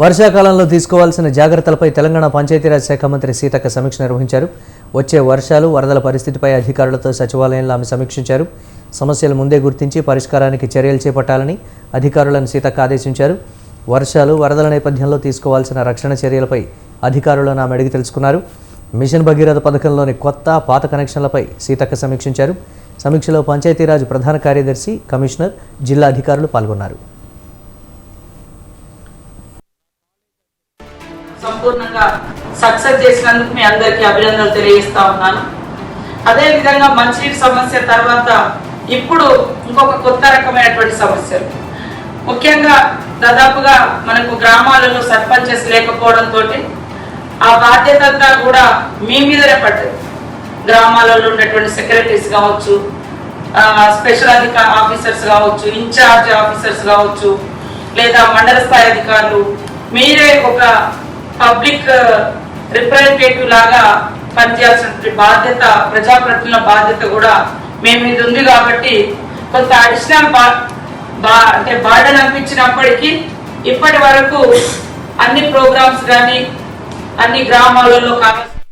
వర్షాకాలంలో తీసుకోవాల్సిన జాగ్రత్తలపై తెలంగాణ పంచాయతీరాజ్ శాఖ మంత్రి సీతక్క సమీక్ష నిర్వహించారు. వచ్చే వర్షాలు, వరదల పరిస్థితిపై అధికారులతో సచివాలయంలో ఆమె సమీక్షించారు. సమస్యలు ముందే గుర్తించి పరిష్కారానికి చర్యలు చేపట్టాలని అధికారులను సీతక్క ఆదేశించారు. వర్షాలు, వరదల నేపథ్యంలో తీసుకోవాల్సిన రక్షణ చర్యలపై అధికారులను ఆమె అడిగి తెలుసుకున్నారు. మిషన్ భగీరథ పథకంలోని కొత్త, పాత కనెక్షన్లపై సీతక్క సమీక్షించారు. సమీక్షలో పంచాయతీరాజ్ ప్రధాన కార్యదర్శి, కమిషనర్, జిల్లా అధికారులు పాల్గొన్నారు. సంపూర్ణంగా సక్సెస్ చేసినందుకు మీ అందరికీ అభినందనలు తెలియజేస్తా ఉన్నాను. అదే విధంగా మంచినీటి సమస్య తర్వాత ఇప్పుడు ఇంకొక కొత్త రకమైనటువంటి సమస్యలు, ముఖ్యంగా దాదాపుగా మనకు గ్రామాలలో సర్పంచెస్ లేకపోవడంతో ఆ బాధ్యత అంతా కూడా మీ మీదనే పడ్డది. గ్రామాలలో ఉన్నటువంటి సెక్రటరీస్ కావచ్చు, స్పెషల్ ఆఫీసర్స్ కావచ్చు, ఇన్ఛార్జ్ ఆఫీసర్స్ కావచ్చు, లేదా మండల స్థాయి అధికారులు, మీరే ఒక పబ్లిక్ రిప్రజెంటేటివ్ లాగా పనిచేయాల్సిన బాధ్యత, ప్రజాప్రతినిధుల బాధ్యత కూడా మేము మీద ఉంది. కాబట్టి కొంత అడిషనల్ అంటే బార్డన్ అనిపించినప్పటికీ ఇప్పటి వరకు అన్ని ప్రోగ్రామ్స్ కానీ అన్ని గ్రామాలలో కావాల్సిన